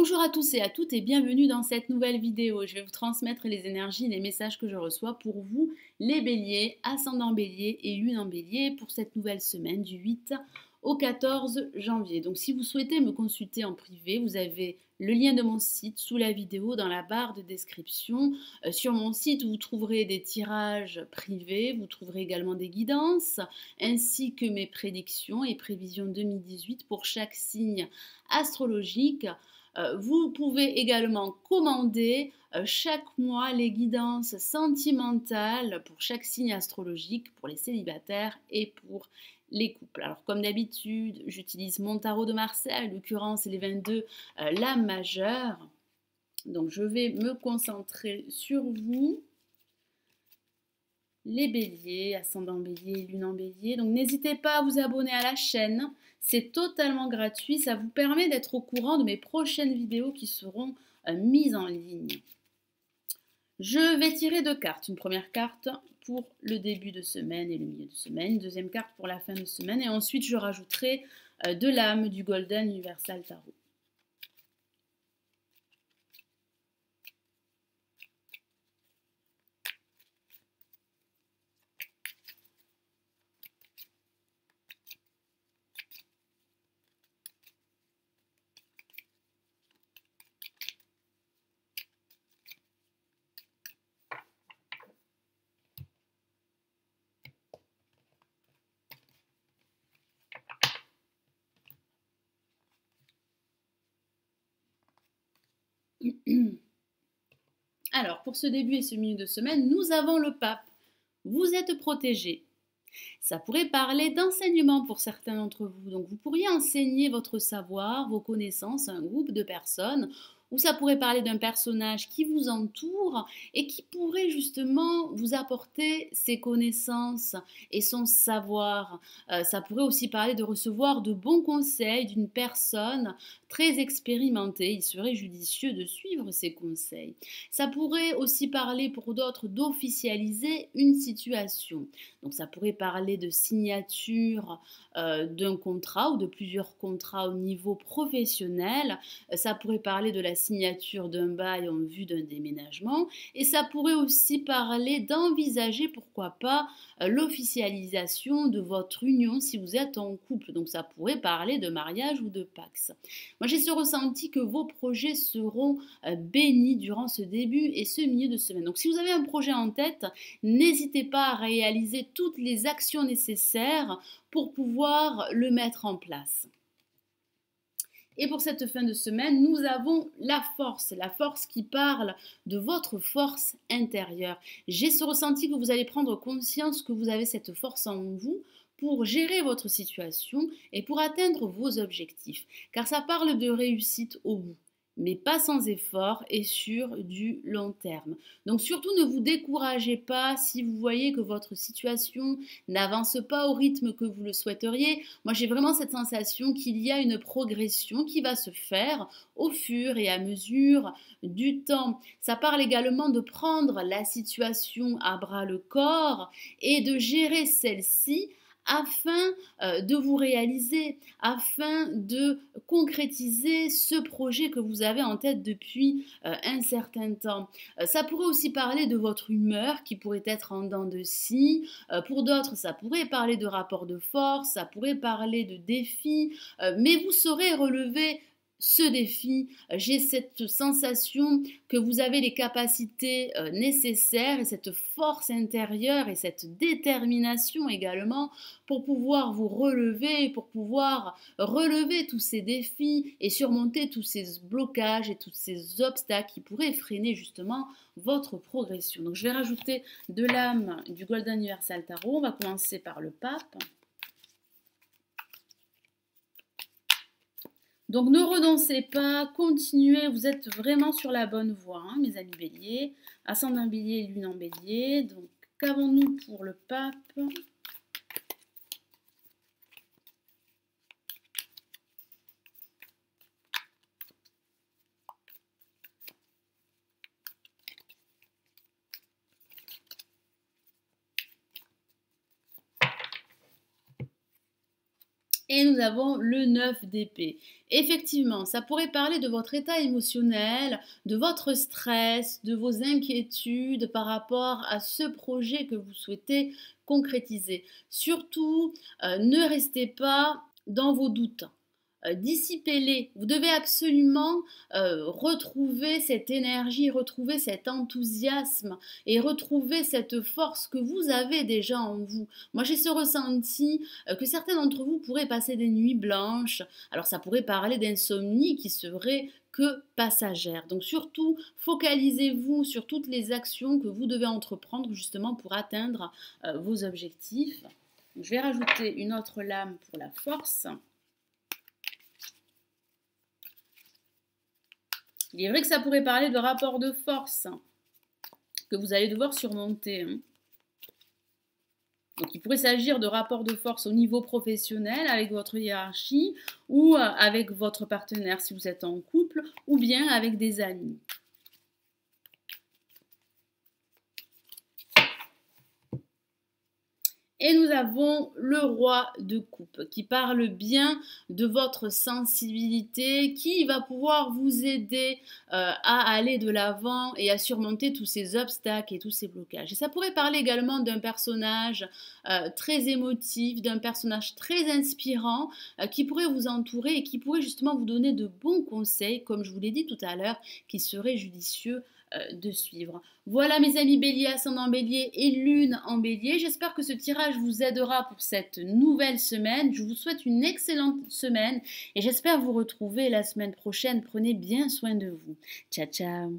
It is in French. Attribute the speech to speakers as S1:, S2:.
S1: Bonjour à tous et à toutes et bienvenue dans cette nouvelle vidéo. Je vais vous transmettre les énergies, les messages que je reçois pour vous, les béliers, ascendant bélier et lune en bélier pour cette nouvelle semaine du 8 au 14 janvier. Donc si vous souhaitez me consulter en privé, vous avez le lien de mon site sous la vidéo dans la barre de description. Sur mon site, vous trouverez des tirages privés, vous trouverez également des guidances ainsi que mes prédictions et prévisions 2018 pour chaque signe astrologique. Vous pouvez également commander chaque mois les guidances sentimentales pour chaque signe astrologique, pour les célibataires et pour les couples. Alors comme d'habitude, j'utilise mon tarot de Marseille, en l'occurrence les 22 lames majeures. Donc je vais me concentrer sur vous, les béliers, ascendant bélier, lune en bélier. Donc n'hésitez pas à vous abonner à la chaîne. C'est totalement gratuit, ça vous permet d'être au courant de mes prochaines vidéos qui seront mises en ligne. Je vais tirer deux cartes. Une première carte pour le début de semaine et le milieu de semaine. Une deuxième carte pour la fin de semaine. Et ensuite, je rajouterai de l'âme du Golden Universal Tarot. Alors, pour ce début et ce milieu de semaine, nous avons le pape. Vous êtes protégés. Ça pourrait parler d'enseignement pour certains d'entre vous. Donc, vous pourriez enseigner votre savoir, vos connaissances à un groupe de personnes, ou ça pourrait parler d'un personnage qui vous entoure et qui pourrait justement vous apporter ses connaissances et son savoir. Ça pourrait aussi parler de recevoir de bons conseils d'une personne très expérimentée. Il serait judicieux de suivre ces conseils. Ça pourrait aussi parler pour d'autres d'officialiser une situation. Donc ça pourrait parler de signature d'un contrat ou de plusieurs contrats au niveau professionnel. Ça pourrait parler de la signature d'un bail en vue d'un déménagement. Et ça pourrait aussi parler d'envisager, pourquoi pas, l'officialisation de votre union si vous êtes en couple. Donc ça pourrait parler de mariage ou de pax. Moi j'ai ce ressenti que vos projets seront bénis durant ce début et ce milieu de semaine. Donc si vous avez un projet en tête, n'hésitez pas à réaliser toutes les actions nécessaires pour pouvoir le mettre en place. Et pour cette fin de semaine, nous avons la force qui parle de votre force intérieure. J'ai ce ressenti que vous allez prendre conscience que vous avez cette force en vous pour gérer votre situation et pour atteindre vos objectifs. Car ça parle de réussite au bout, mais pas sans effort et sur du long terme. Donc surtout ne vous découragez pas si vous voyez que votre situation n'avance pas au rythme que vous le souhaiteriez. Moi j'ai vraiment cette sensation qu'il y a une progression qui va se faire au fur et à mesure du temps. Ça parle également de prendre la situation à bras le corps et de gérer celle-ci afin de vous réaliser, afin de concrétiser ce projet que vous avez en tête depuis un certain temps. Ça pourrait aussi parler de votre humeur qui pourrait être en dents de scie. Pour d'autres, ça pourrait parler de rapport de force, ça pourrait parler de défis, mais vous saurez relever ce défi. J'ai cette sensation que vous avez les capacités nécessaires et cette force intérieure et cette détermination également pour pouvoir vous relever, pour pouvoir relever tous ces défis et surmonter tous ces blocages et tous ces obstacles qui pourraient freiner justement votre progression. Donc je vais rajouter de l'âme du Golden Universal Tarot. On va commencer par le pape. Donc ne renoncez pas, continuez, vous êtes vraiment sur la bonne voie, hein, mes amis béliers. Ascendant bélier, lune en bélier. Donc qu'avons-nous pour le pape ? Et nous avons le 9 d'épée. Effectivement, ça pourrait parler de votre état émotionnel, de votre stress, de vos inquiétudes par rapport à ce projet que vous souhaitez concrétiser. Surtout, ne restez pas dans vos doutes. Dissipez-les. Vous devez absolument retrouver cette énergie, retrouver cet enthousiasme et retrouver cette force que vous avez déjà en vous. Moi, j'ai ce ressenti que certains d'entre vous pourraient passer des nuits blanches. Alors, ça pourrait parler d'insomnie qui serait que passagère. Donc, surtout, focalisez-vous sur toutes les actions que vous devez entreprendre justement pour atteindre vos objectifs. Donc, je vais rajouter une autre lame pour la force. Il est vrai que ça pourrait parler de rapport de force que vous allez devoir surmonter. Donc il pourrait s'agir de rapport de force au niveau professionnel avec votre hiérarchie ou avec votre partenaire si vous êtes en couple ou bien avec des amis. Et nous avons le roi de coupe qui parle bien de votre sensibilité, qui va pouvoir vous aider à aller de l'avant et à surmonter tous ces obstacles et tous ces blocages. Et ça pourrait parler également d'un personnage très émotif, d'un personnage très inspirant qui pourrait vous entourer et qui pourrait justement vous donner de bons conseils, comme je vous l'ai dit tout à l'heure, qui seraient judicieux de suivre. Voilà mes amis bélier, ascendant bélier et lune en bélier. J'espère que ce tirage vous aidera pour cette nouvelle semaine. Je vous souhaite une excellente semaine et j'espère vous retrouver la semaine prochaine. Prenez bien soin de vous. Ciao, ciao.